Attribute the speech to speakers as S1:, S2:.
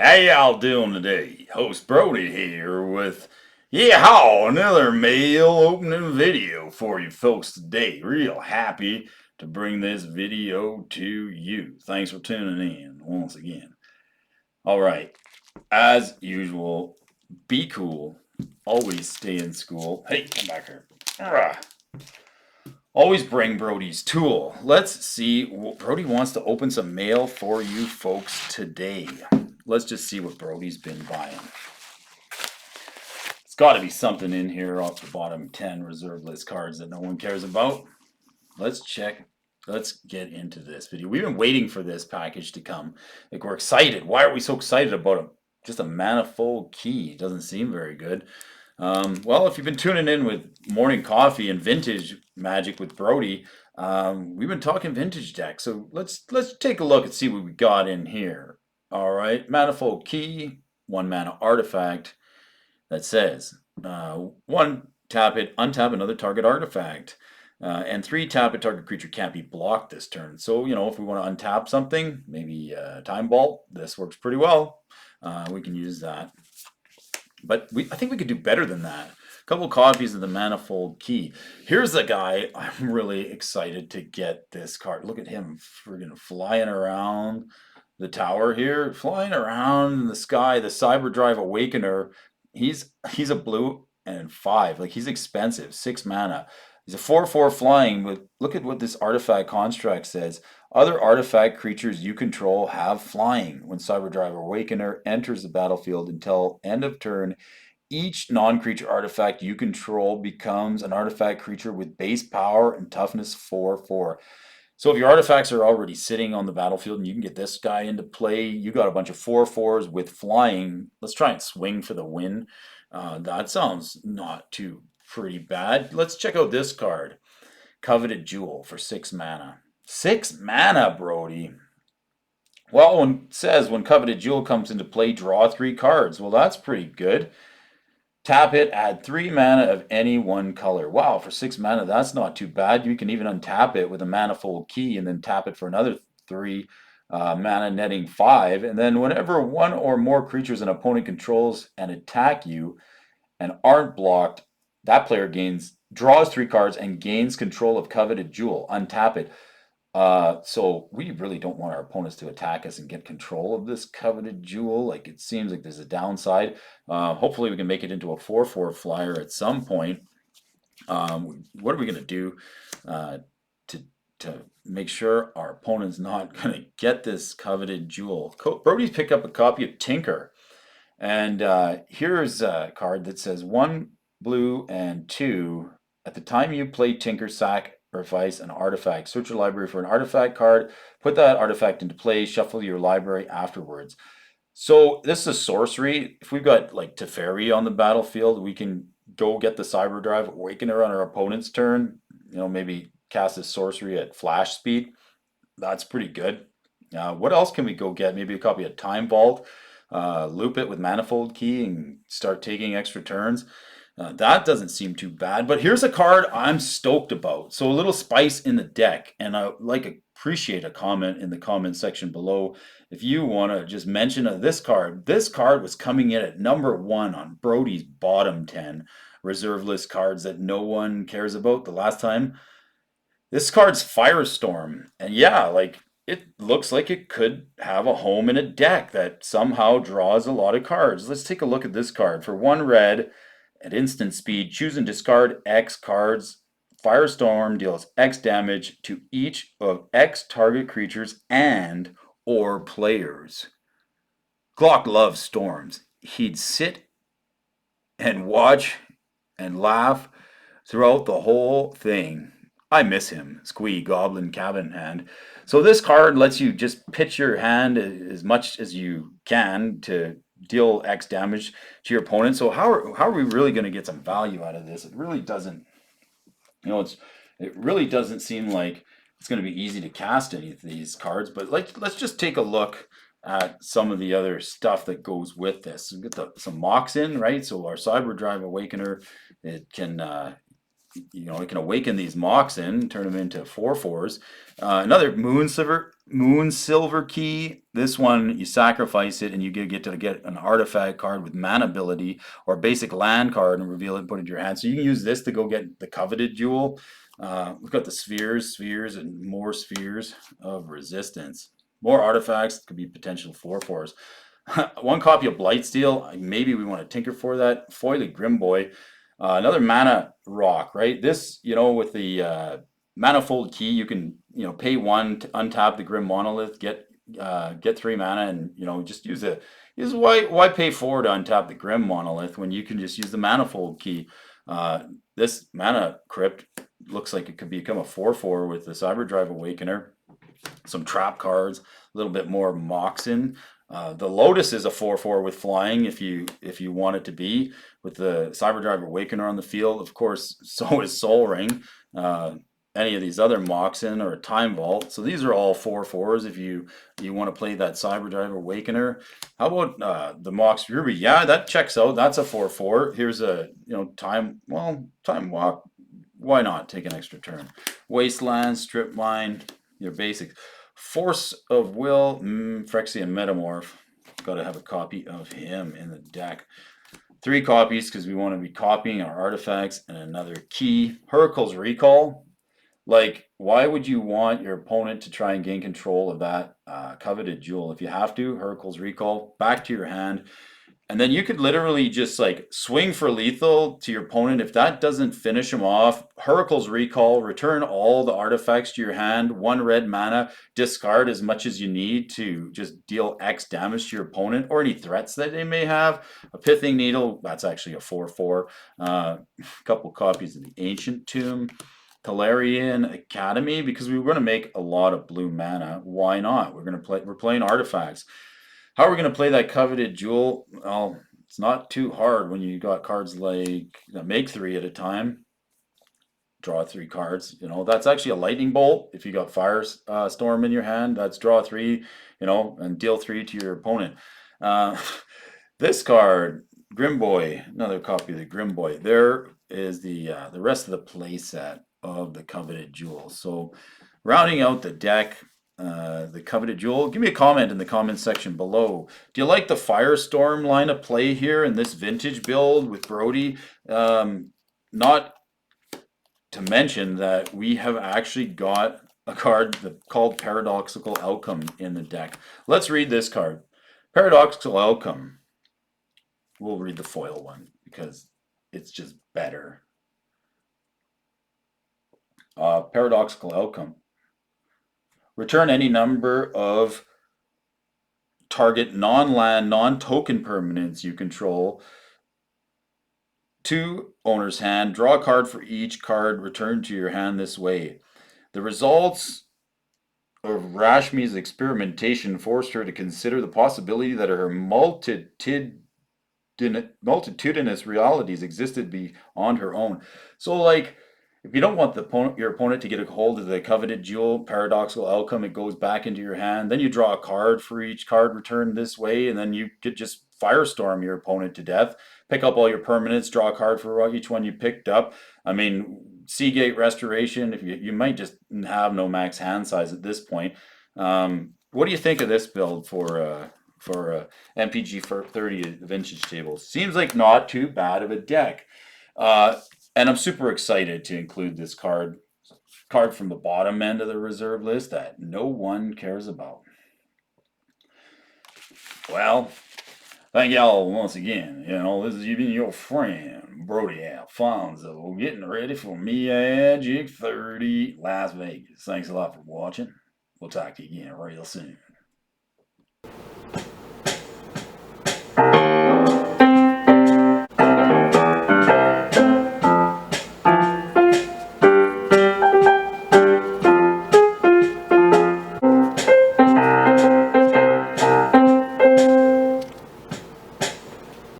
S1: How y'all doing today? Host Brody here with another mail opening video for you folks today. Real happy to bring this video to you. Thanks for tuning in once again. All right, as usual, be cool. Always stay in school. Hey, come back here. Arrgh. Always bring Brody's tool. Let's see. Brody wants to open some mail for you folks today. Let's just see what Brody's been buying. It's got to be something in here off the bottom 10 reserve list cards that no one cares about. Let's check. Let's get into this video. We've been waiting for this package to come. Like, we're excited. Why are we so excited about it? Just a manifold key. Doesn't seem very good. Well, if you've been tuning in with Morning Coffee and Vintage Magic with Brody, we've been talking vintage decks. So let's take a look and see what we got in here. All right, manifold key, 1 mana artifact that says 1 tap it, untap another target artifact, and 3 tap it, target creature can't be blocked this turn. So, you know, if we want to untap something, maybe Time Vault, this works pretty well. We can use that. But I think we could do better than that. A couple copies of the Manifold Key. Here's a guy I'm really excited to get this card. Look at him friggin' flying around the tower here, flying around in the sky. The Cyberdrive Awakener. He's a blue and 5. Like, he's expensive, 6 mana. He's a 4/4 flying, but look at what this artifact construct says. Other artifact creatures you control have flying. When Cyberdrive Awakener enters the battlefield until end of turn, each non-creature artifact you control becomes an artifact creature with base power and toughness 4/4. So if your artifacts are already sitting on the battlefield and you can get this guy into play, you got a bunch of 4/4s with flying. Let's try and swing for the win. That sounds not too pretty bad. Let's check out this card. Coveted Jewel for 6 mana. 6 mana, Brody. Well, it says when Coveted Jewel comes into play, draw 3 cards. Well, that's pretty good. Tap it, add 3 mana of any one color. Wow, for 6 mana, that's not too bad. You can even untap it with a Manifold Key and then tap it for another 3 mana, netting 5. And then whenever 1 or more creatures an opponent controls and attack you and aren't blocked, that player draws 3 cards and gains control of Coveted Jewel. Untap it. So we really don't want our opponents to attack us and get control of this Coveted Jewel. Like, it seems like there's a downside. Hopefully we can make it into a 4/4 flyer at some point. What are we going to do to make sure our opponent's not going to get this Coveted Jewel? Brody's picked up a copy of Tinker. And here's a card that says 1 blue and 2. At the time you play Tinker, sacrifice an artifact. Search your library for an artifact card. Put that artifact into play. Shuffle your library afterwards. So this is a sorcery. If we've got like Teferi on the battlefield, we can go get the Cyberdrive Awakener on our opponent's turn. You know, maybe cast this sorcery at flash speed. That's pretty good. What else can we go get? Maybe a copy of Time Vault. Loop it with Manifold Key and start taking extra turns. That doesn't seem too bad. But here's a card I'm stoked about. So a little spice in the deck. And I appreciate a comment in the comment section below. If you want to just mention this card was coming in at number 1 on Brody's bottom 10 reserve list cards that no one cares about the last time. This card's Firestorm. And yeah, like, it looks like it could have a home in a deck that somehow draws a lot of cards. Let's take a look at this card. For 1 red, at instant speed, choose and discard X cards. Firestorm deals X damage to each of X target creatures and or players. Glock loves storms. He'd sit and watch and laugh throughout the whole thing. I miss him. Squee, Goblin, Cabin Hand. So this card lets you just pitch your hand as much as you can to deal X damage to your opponent. So how are we really going to get some value out of this? It really doesn't, it really doesn't seem like it's going to be easy to cast any of these cards. But let's just take a look at some of the other stuff that goes with this. We get some mocks in, right? So our Cyberdrive Awakener, it can it can awaken these mocks in, turn them into 4/4s. Another Moonsliver Moon Silver Key. This one, you sacrifice it and you get to get an artifact card with mana ability or a basic land card and reveal it and put it into your hand. So you can use this to go get the coveted jewel. We've got the spheres, and more spheres of resistance. More artifacts could be potential 4/4s. One copy of Blightsteel. Maybe we want to tinker for that. Foily Grimboy. Another mana rock, right? This, with the manifold key, you can pay one to untap the Grim Monolith, get 3 mana, and just use why pay 4 to untap the Grim Monolith when you can just use the manifold key. This mana crypt looks like it could become a 4/4 with the Cyberdrive Awakener, some trap cards, a little bit more Moxen. The Lotus is a 4/4 with flying if you want it to be, with the Cyberdrive Awakener on the field. Of course, so is Soul Ring. Any of these other Moxen or a Time Vault. So these are all 4/4s if you want to play that Cyberdrive Awakener. How about the Mox Ruby? Yeah, that checks out. That's a 4/4. Here's a Time Walk. Why not take an extra turn? Wasteland, Strip Mine, your basics. Force of Will, Phyrexian Metamorph. Got to have a copy of him in the deck. 3 copies because we want to be copying our artifacts, and another key. Hurkyl's Recall. Like, why would you want your opponent to try and gain control of that coveted jewel? If you have to, Hurkyl's Recall, back to your hand. And then you could literally just like swing for lethal to your opponent. If that doesn't finish him off, Hurkyl's Recall, return all the artifacts to your hand, 1 red mana, discard as much as you need to just deal X damage to your opponent or any threats that they may have. A Pithing Needle, that's actually a 4/4. A couple copies of the Ancient Tomb. Talarian Academy, because we were going to make a lot of blue mana. Why not? We're playing artifacts. How are we going to play that coveted jewel? Well, it's not too hard when you got cards like make 3 at a time. Draw 3 cards. That's actually a lightning bolt. If you got Firestorm in your hand, that's draw 3, and deal 3 to your opponent. This card, Grimboy, another copy of the Grimboy. There is the rest of the play set of the coveted jewel. So rounding out the deck, the coveted jewel, give me a comment in the comment section below. Do you like the Firestorm line of play here in this vintage build with Brody? Not to mention that we have actually got a card called Paradoxical Outcome in the deck. Let's read this card. Paradoxical Outcome. We'll read the foil one because it's just better. Paradoxical Outcome. Return any number of target non-land, non-token permanents you control to owner's hand. Draw a card for each card returned to your hand this way. The results of Rashmi's experimentation forced her to consider the possibility that her multitudinous realities existed beyond her own. So, like, if you don't want your opponent to get a hold of the coveted jewel, Paradoxical Outcome, it goes back into your hand. Then you draw a card for each card returned this way, and then you could just Firestorm your opponent to death. Pick up all your permanents, draw a card for each one you picked up. I mean, Seagate Restoration, if you might just have no max hand size at this point. What do you think of this build for MPG for 30 vintage tables? Seems like not too bad of a deck. And I'm super excited to include this card from the bottom end of the reserve list that no one cares about. Well, thank y'all once again. This has been your friend, Brody Alphonso, getting ready for MTG 30 Las Vegas. Thanks a lot for watching. We'll talk to you again real soon.